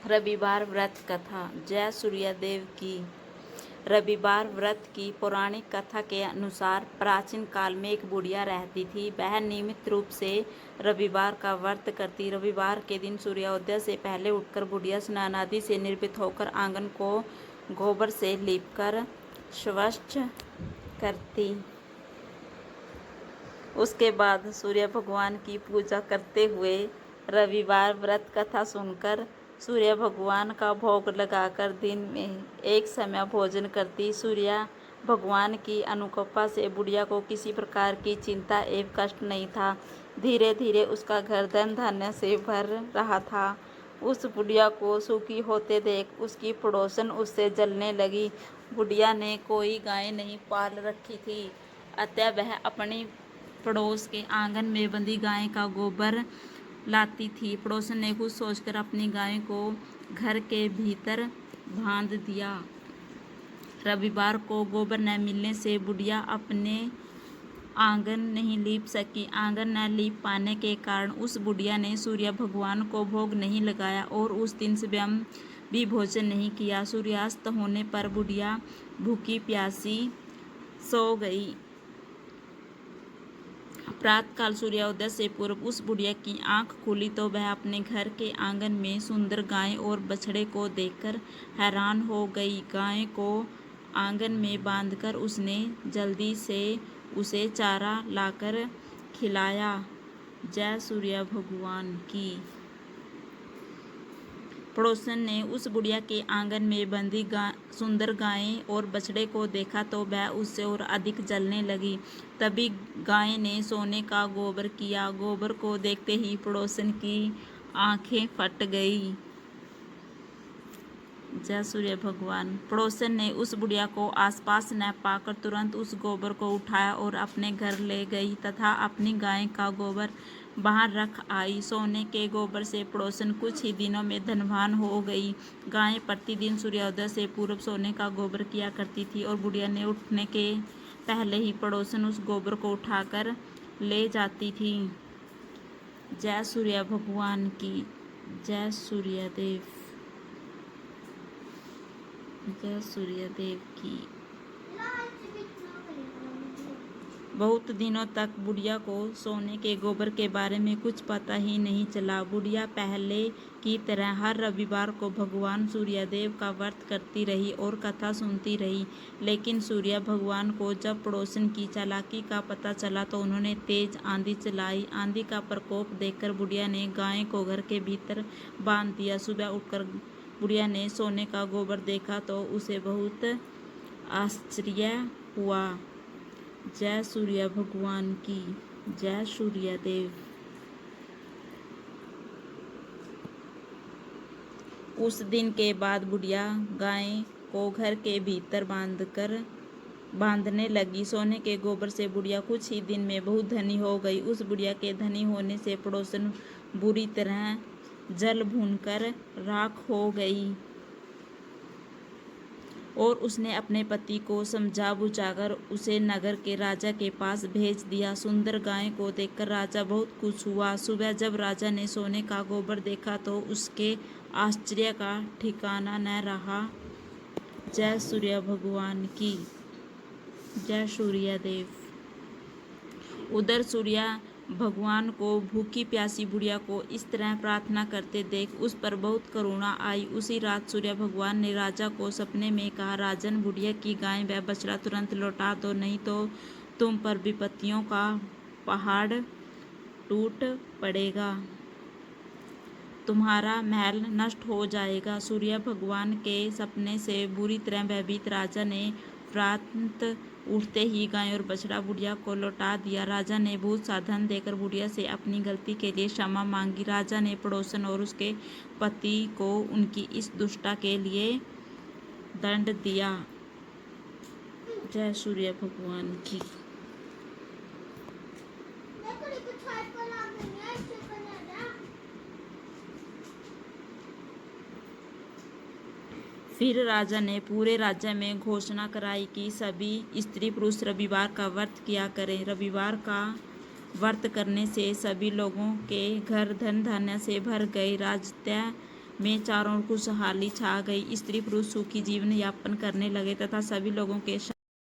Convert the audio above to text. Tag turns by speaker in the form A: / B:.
A: रविवार व्रत कथा। जय सूर्यदेव की। रविवार व्रत की पौराणिक कथा के अनुसार प्राचीन काल में एक बुढ़िया रहती थी। वह नियमित रूप से रविवार का व्रत करती। रविवार के दिन सूर्योदय से पहले उठकर बुढ़िया स्नान आदि से निर्भीत होकर आंगन को गोबर से लीपकर स्वच्छ करती। उसके बाद सूर्य भगवान की पूजा करते हुए रविवार व्रत कथा सुनकर सूर्य भगवान का भोग लगाकर दिन में एक समय भोजन करती। सूर्य भगवान की अनुकंपा से बुढ़िया को किसी प्रकार की चिंता एवं कष्ट नहीं था। धीरे धीरे उसका घर धन धान्य से भर रहा था। उस बुढ़िया को सुखी होते देख उसकी पड़ोसन उससे जलने लगी। बुढ़िया ने कोई गाय नहीं पाल रखी थी, अतः वह अपनी पड़ोस के आंगन में बंधी गाय का गोबर लाती थी। पड़ोसन ने कुछ सोचकर अपनी गाय को घर के भीतर बांध दिया। रविवार को गोबर न मिलने से बुढ़िया अपने आंगन नहीं लीप सकी। आंगन न लीप पाने के कारण उस बुढ़िया ने सूर्य भगवान को भोग नहीं लगाया और उस दिन स्वयं भी भोजन नहीं किया। सूर्यास्त होने पर बुढ़िया भूखी प्यासी सो गई। प्रातःकाल सूर्योदय से पूर्व उस बुढ़िया की आंख खुली तो वह अपने घर के आंगन में सुंदर गाय और बछड़े को देखकर हैरान हो गई। गाय को आंगन में बांधकर उसने जल्दी से उसे चारा लाकर खिलाया। जय सूर्य भगवान की। पड़ोसन ने उस बुढ़िया के आंगन में बंधी सुंदर गायें और बछड़े को देखा तो वह उससे और अधिक जलने लगी। तभी गाय ने सोने का गोबर किया। गोबर को देखते ही पड़ोसन की आंखें फट गई। जय सूर्य भगवान। पड़ोसन ने उस बुढ़िया को आसपास न पाकर तुरंत उस गोबर को उठाया और अपने घर ले गई तथा अपनी गाय का गोबर बाहर रख आई। सोने के गोबर से पड़ोसन कुछ ही दिनों में धनवान हो गई। गाय प्रतिदिन सूर्योदय से पूर्व सोने का गोबर किया करती थी और बुढ़िया ने उठने के पहले ही पड़ोसन उस गोबर को उठाकर ले जाती थी। जय सूर्य भगवान की। जय सूर्यदेव। जय सूर्यदेव की। बहुत दिनों तक बुढ़िया को सोने के गोबर के बारे में कुछ पता ही नहीं चला। बुढ़िया पहले की तरह हर रविवार को भगवान सूर्यदेव का व्रत करती रही और कथा सुनती रही। लेकिन सूर्य भगवान को जब पड़ोसन की चालाकी का पता चला तो उन्होंने तेज आंधी चलाई। आंधी का प्रकोप देखकर बुढ़िया ने गाय को घर के भीतर बांध दिया। सुबह उठकर बुढ़िया ने सोने का गोबर देखा तो उसे बहुत आश्चर्य हुआ। जय सूर्य भगवान की। जय सूर्यदेव। उस दिन के बाद बुढ़िया गाय को घर के भीतर बांधने लगी। सोने के गोबर से बुढ़िया कुछ ही दिन में बहुत धनी हो गई। उस बुढ़िया के धनी होने से पड़ोसन बुरी तरह जल भूनकर राख हो गई और उसने अपने पति को समझा बुझाकर उसे नगर के राजा के पास भेज दिया। सुंदर गाय को देखकर राजा बहुत खुश हुआ। सुबह जब राजा ने सोने का गोबर देखा तो उसके आश्चर्य का ठिकाना न रहा। जय सूर्य भगवान की। जय सूर्यदेव। उधर सूर्य भगवान को भूखी प्यासी बुढ़िया को इस तरह प्रार्थना करते देख उस पर बहुत करुणा आई। उसी रात सूर्य भगवान ने राजा को सपने में कहा, राजन, बुढ़िया की गाय व बछड़ा तुरंत लौटा दो, नहीं तो तुम पर विपत्तियों का पहाड़ टूट पड़ेगा, तुम्हारा महल नष्ट हो जाएगा। सूर्य भगवान के सपने से बुरी तरह भयभीत राजा ने प्रात उठते ही गाय और बछड़ा बुढ़िया को लौटा दिया। राजा ने बहुत सा धन देकर बुढ़िया से अपनी गलती के लिए क्षमा मांगी। राजा ने पड़ोसन और उसके पति को उनकी इस दुष्टता के लिए दंड दिया। जय सूर्य भगवान की। फिर राजा ने पूरे राज्य में घोषणा कराई कि सभी स्त्री पुरुष रविवार का व्रत किया करें। रविवार का व्रत करने से सभी लोगों के घर धन धान्य से भर गए। राज्य में चारों ओर खुशहाली छा गई। स्त्री पुरुष सुखी जीवन यापन करने लगे तथा सभी लोगों के